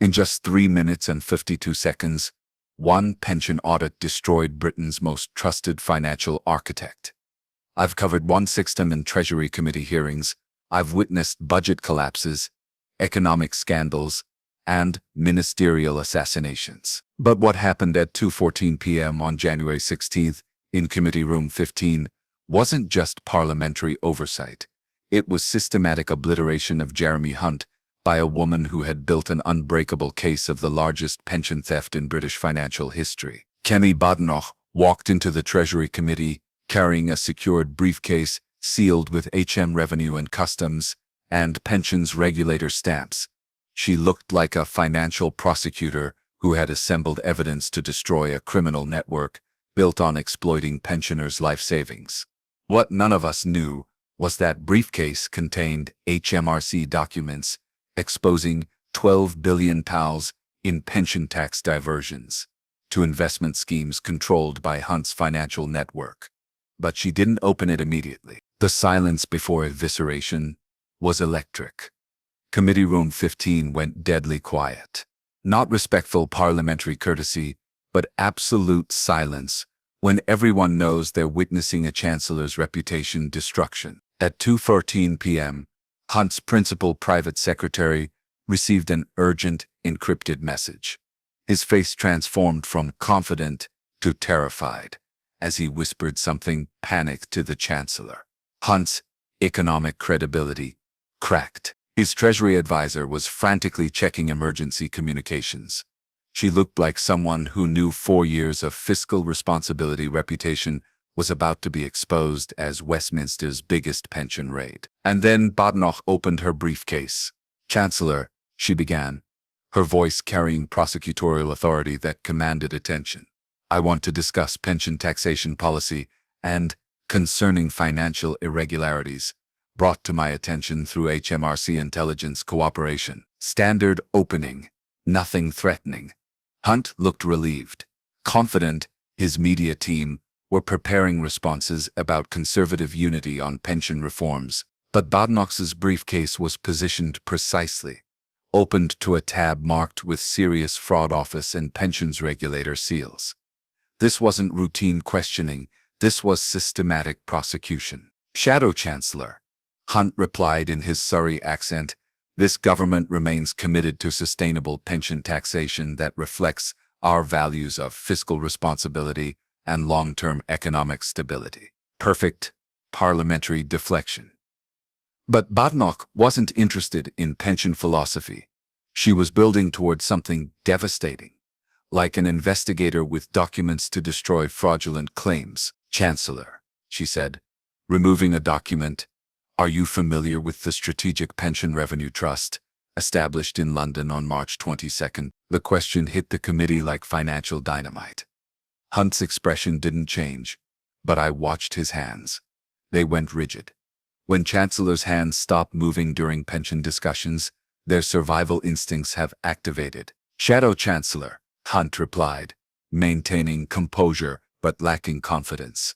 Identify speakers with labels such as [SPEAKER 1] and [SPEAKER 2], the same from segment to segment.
[SPEAKER 1] In just 3 minutes and 52 seconds, one pension audit destroyed Britain's most trusted financial architect. I've covered one system in Treasury Committee hearings. I've witnessed budget collapses, economic scandals, and ministerial assassinations. But what happened at 2:14 p.m. on January 16th in Committee Room 15 wasn't just parliamentary oversight. It was systematic obliteration of Jeremy Hunt by a woman who had built an unbreakable case of the largest pension theft in British financial history. Kemi Badenoch walked into the Treasury Committee carrying a secured briefcase sealed with HM Revenue and Customs and pensions regulator stamps. She looked like a financial prosecutor who had assembled evidence to destroy a criminal network built on exploiting pensioners' life savings. What none of us knew was that briefcase contained HMRC documents exposing £12 billion in pension tax diversions to investment schemes controlled by Hunt's financial network. But she didn't open it immediately. The silence before evisceration was electric. Committee Room 15 went deadly quiet. Not respectful parliamentary courtesy, but absolute silence when everyone knows they're witnessing a Chancellor's reputation destruction. At 2:14 p.m., Hunt's principal private secretary received an urgent, encrypted message. His face transformed from confident to terrified as he whispered something panicked to the Chancellor. Hunt's economic credibility cracked. His Treasury advisor was frantically checking emergency communications. She looked like someone who knew 4 years of fiscal responsibility reputation was about to be exposed as Westminster's biggest pension raid. And then Badenoch opened her briefcase. "Chancellor," she began, her voice carrying prosecutorial authority that commanded attention. "I want to discuss pension taxation policy and concerning financial irregularities brought to my attention through HMRC intelligence cooperation." Standard opening, nothing threatening. Hunt looked relieved, confident his media team were preparing responses about conservative unity on pension reforms. But Badenoch's briefcase was positioned precisely, opened to a tab marked with Serious Fraud Office and Pensions Regulator seals. This wasn't routine questioning, this was systematic prosecution. "Shadow Chancellor," Hunt replied in his Surrey accent, "this government remains committed to sustainable pension taxation that reflects our values of fiscal responsibility and long-term economic stability." Perfect parliamentary deflection. But Badenoch wasn't interested in pension philosophy. She was building towards something devastating, like an investigator with documents to destroy fraudulent claims. "Chancellor," she said, removing a document, "are you familiar with the Strategic Pension Revenue Trust, established in London on March 22nd? The question hit the committee like financial dynamite. Hunt's expression didn't change, but I watched his hands. They went rigid. When Chancellor's hands stop moving during pension discussions, their survival instincts have activated. "Shadow Chancellor," Hunt replied, maintaining composure but lacking confidence.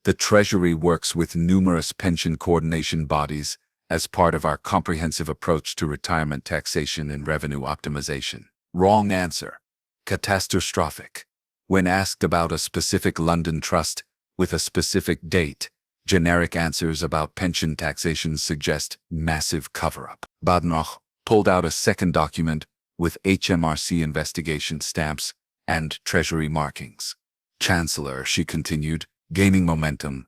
[SPEAKER 1] "The Treasury works with numerous pension coordination bodies as part of our comprehensive approach to retirement taxation and revenue optimization." Wrong answer. Catastrophic. When asked about a specific London trust with a specific date, generic answers about pension taxation suggest massive cover-up. Badenoch pulled out a second document with HMRC investigation stamps and Treasury markings. "Chancellor," she continued, gaining momentum,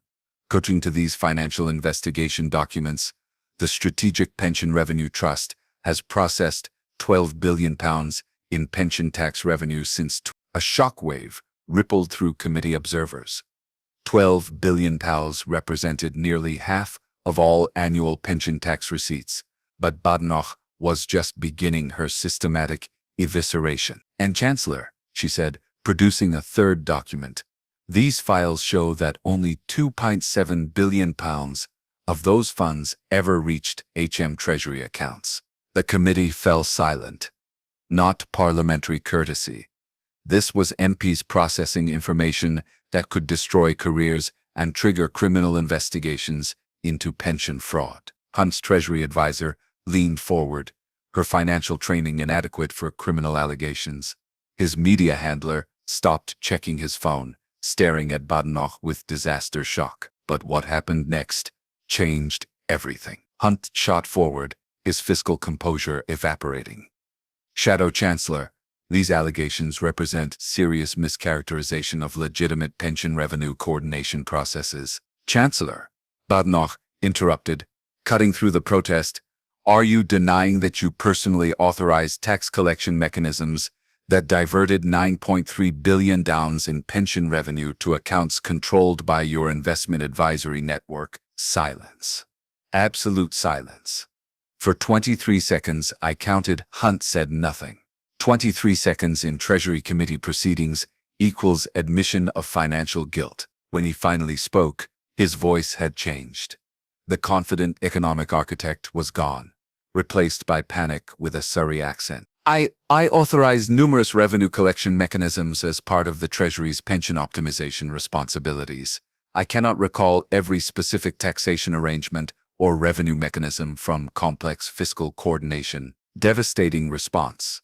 [SPEAKER 1] "according to these financial investigation documents, the Strategic Pension Revenue Trust has processed £12 billion in pension tax revenue since a shockwave rippled through committee observers. £12 billion represented nearly half of all annual pension tax receipts, but Badenoch was just beginning her systematic evisceration. "And Chancellor," she said, producing a third document, "these files show that only £2.7 billion of those funds ever reached HM Treasury accounts." The committee fell silent. Not parliamentary courtesy. This was MPs processing information that could destroy careers and trigger criminal investigations into pension fraud. Hunt's Treasury advisor leaned forward, her financial training inadequate for criminal allegations. His media handler stopped checking his phone, staring at Badenoch with disaster shock. But what happened next changed everything. Hunt shot forward, his fiscal composure evaporating. Shadow Chancellor, these allegations represent serious mischaracterization of legitimate pension revenue coordination processes. Chancellor, Badenoch interrupted, cutting through the protest. Are you denying that you personally authorized tax collection mechanisms that diverted $9.3 billion in pension revenue to accounts controlled by your investment advisory network? Silence. Absolute silence. For 23 seconds I counted. Hunt said nothing. 23 seconds in Treasury Committee proceedings equals admission of financial guilt. When he finally spoke, his voice had changed. The confident economic architect was gone, replaced by panic with a Surrey accent. I authorized numerous revenue collection mechanisms as part of the Treasury's pension optimization responsibilities. I cannot recall every specific taxation arrangement or revenue mechanism from complex fiscal coordination. Devastating response.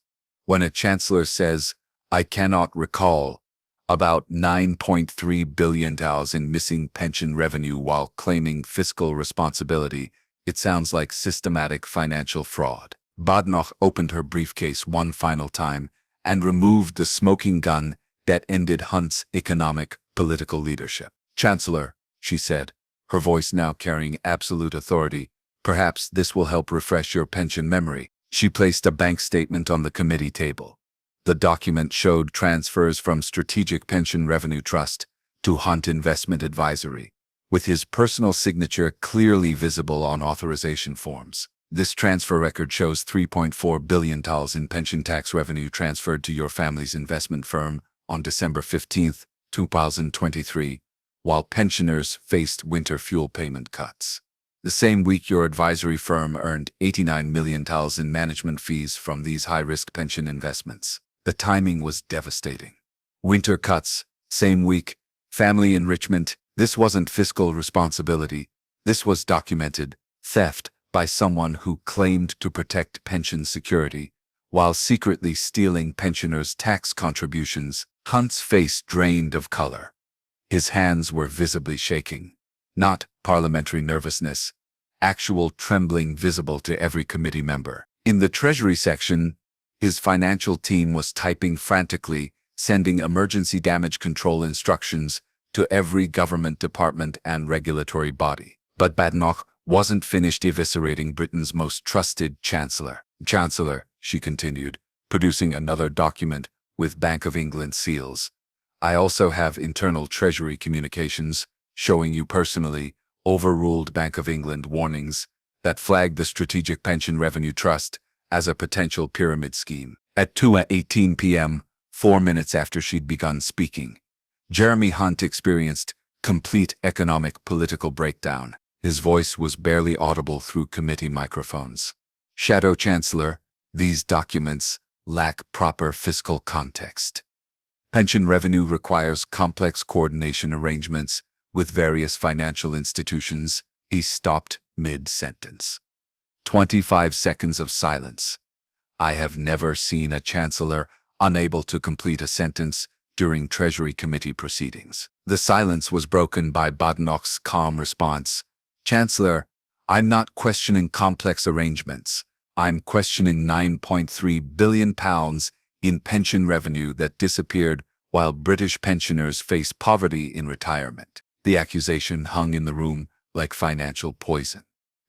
[SPEAKER 1] When a chancellor says, I cannot recall about $9.3 billion in missing pension revenue while claiming fiscal responsibility, it sounds like systematic financial fraud. Badenoch opened her briefcase one final time and removed the smoking gun that ended Hunt's economic, political leadership. Chancellor, she said, her voice now carrying absolute authority, perhaps this will help refresh your pension memory. She placed a bank statement on the committee table. The document showed transfers from Strategic Pension Revenue Trust to Hunt Investment Advisory, with his personal signature clearly visible on authorization forms. This transfer record shows $3.4 billion in pension tax revenue transferred to your family's investment firm on December 15, 2023, while pensioners faced winter fuel payment cuts. The same week, your advisory firm earned $89 million in management fees from these high-risk pension investments. The timing was devastating. Winter cuts, same week, family enrichment. This wasn't fiscal responsibility. This was documented theft by someone who claimed to protect pension security while secretly stealing pensioners' tax contributions. Hunt's face drained of color. His hands were visibly shaking. Not parliamentary nervousness, actual trembling visible to every committee member. In the Treasury section, his financial team was typing frantically, sending emergency damage control instructions to every government department and regulatory body. But Badenoch wasn't finished eviscerating Britain's most trusted chancellor. Chancellor, she continued, producing another document with Bank of England seals. I also have internal Treasury communications showing you personally overruled Bank of England warnings that flagged the Strategic Pension Revenue Trust as a potential pyramid scheme. At 2:18 p.m., 4 minutes after she'd begun speaking, Jeremy Hunt experienced complete economic political breakdown. His voice was barely audible through committee microphones. Shadow Chancellor, these documents lack proper fiscal context. Pension revenue requires complex coordination arrangements with various financial institutions. He stopped mid-sentence. 25 seconds of silence. I have never seen a chancellor unable to complete a sentence during Treasury Committee proceedings. The silence was broken by Badenoch's calm response. Chancellor, I'm not questioning complex arrangements. I'm questioning £9.3 billion in pension revenue that disappeared while British pensioners face poverty in retirement. The accusation hung in the room like financial poison.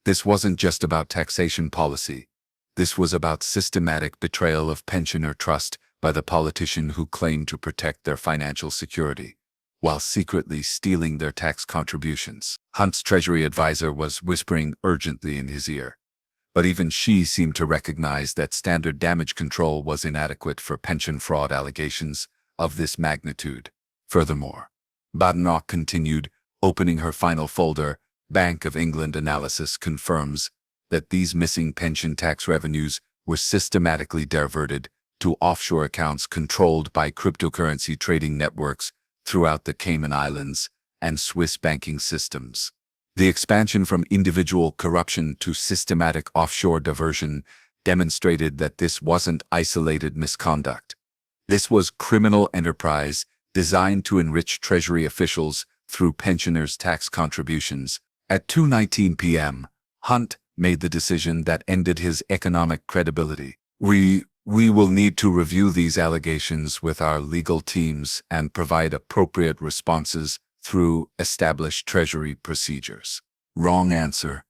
[SPEAKER 1] This wasn't just about taxation policy. This was about systematic betrayal of pensioner trust by the politician who claimed to protect their financial security, while secretly stealing their tax contributions. Hunt's Treasury advisor was whispering urgently in his ear, but even she seemed to recognize that standard damage control was inadequate for pension fraud allegations of this magnitude. Furthermore, Badenoch continued, opening her final folder. Bank of England analysis confirms that these missing pension tax revenues were systematically diverted to offshore accounts controlled by cryptocurrency trading networks throughout the Cayman Islands and Swiss banking systems. The expansion from individual corruption to systematic offshore diversion demonstrated that this wasn't isolated misconduct. This was criminal enterprise designed to enrich Treasury officials through pensioners' tax contributions. At 2:19 p.m., Hunt made the decision that ended his economic credibility. We will need to review these allegations with our legal teams and provide appropriate responses through established Treasury procedures. Wrong answer.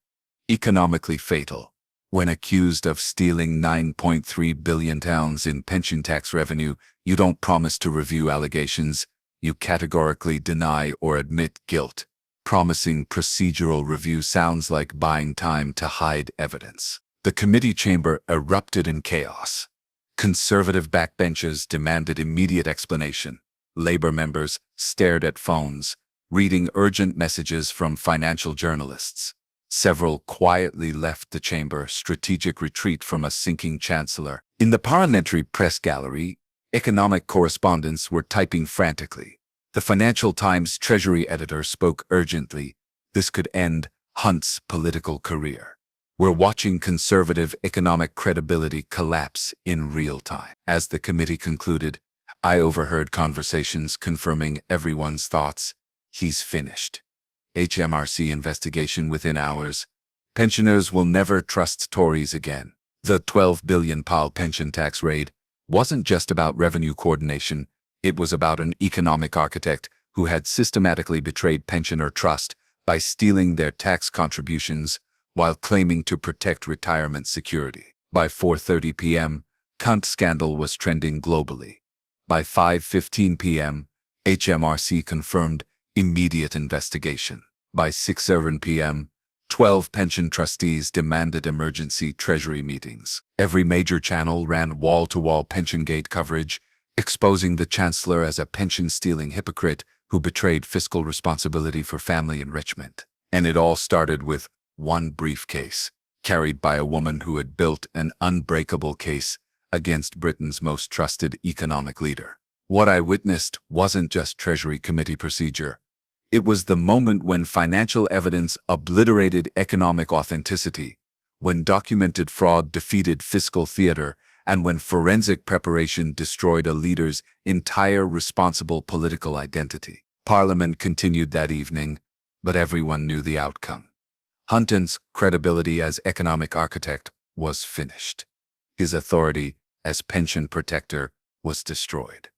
[SPEAKER 1] Economically fatal. When accused of stealing £9.3 billion in pension tax revenue, you don't promise to review allegations, you categorically deny or admit guilt. Promising procedural review sounds like buying time to hide evidence. The committee chamber erupted in chaos. Conservative backbenchers demanded immediate explanation. Labor members stared at phones, reading urgent messages from financial journalists. Several quietly left the chamber, strategic retreat from a sinking chancellor. In the parliamentary press gallery, economic correspondents were typing frantically. The Financial Times Treasury editor spoke urgently. This could end Hunt's political career. We're watching conservative economic credibility collapse in real time. As the committee concluded, I overheard conversations confirming everyone's thoughts. He's finished. HMRC investigation within hours. Pensioners will never trust Tories again. The £12 billion pension tax raid wasn't just about revenue coordination. It was about an economic architect who had systematically betrayed pensioner trust by stealing their tax contributions while claiming to protect retirement security. By 4:30 p.m., Hunt scandal was trending globally. By 5:15 p.m., HMRC confirmed immediate investigation. By 6:07 p.m., 12 pension trustees demanded emergency Treasury meetings. Every major channel ran wall-to-wall PensionGate coverage, exposing the Chancellor as a pension-stealing hypocrite who betrayed fiscal responsibility for family enrichment. And it all started with one briefcase, carried by a woman who had built an unbreakable case against Britain's most trusted economic leader. What I witnessed wasn't just Treasury Committee procedure. It was the moment when financial evidence obliterated economic authenticity, when documented fraud defeated fiscal theater, and when forensic preparation destroyed a leader's entire responsible political identity. Parliament continued that evening, but everyone knew the outcome. Hunt's credibility as economic architect was finished. His authority as pension protector was destroyed.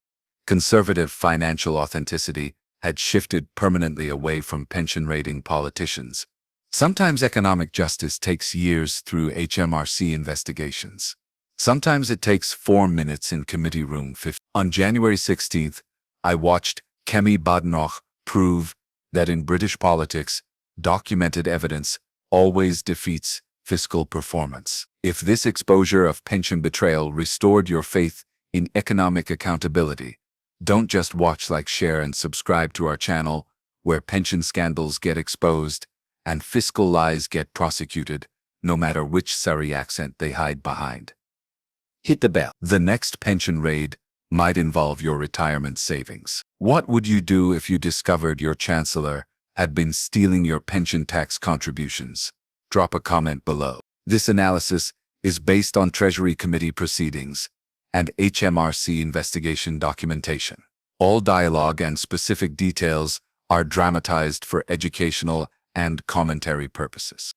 [SPEAKER 1] Conservative financial authenticity had shifted permanently away from pension-raiding politicians. Sometimes economic justice takes years through HMRC investigations. Sometimes it takes 4 minutes in committee room 50. On January 16th, I watched Kemi Badenoch prove that in British politics, documented evidence always defeats fiscal performance. If this exposure of pension betrayal restored your faith in economic accountability, don't just watch, like, share, and subscribe to our channel, where pension scandals get exposed and fiscal lies get prosecuted, no matter which Surrey accent they hide behind. Hit the bell. The next pension raid might involve your retirement savings. What would you do if you discovered your Chancellor had been stealing your pension tax contributions? Drop a comment below. This analysis is based on Treasury Committee proceedings and HMRC investigation documentation. All dialogue and specific details are dramatized for educational and commentary purposes.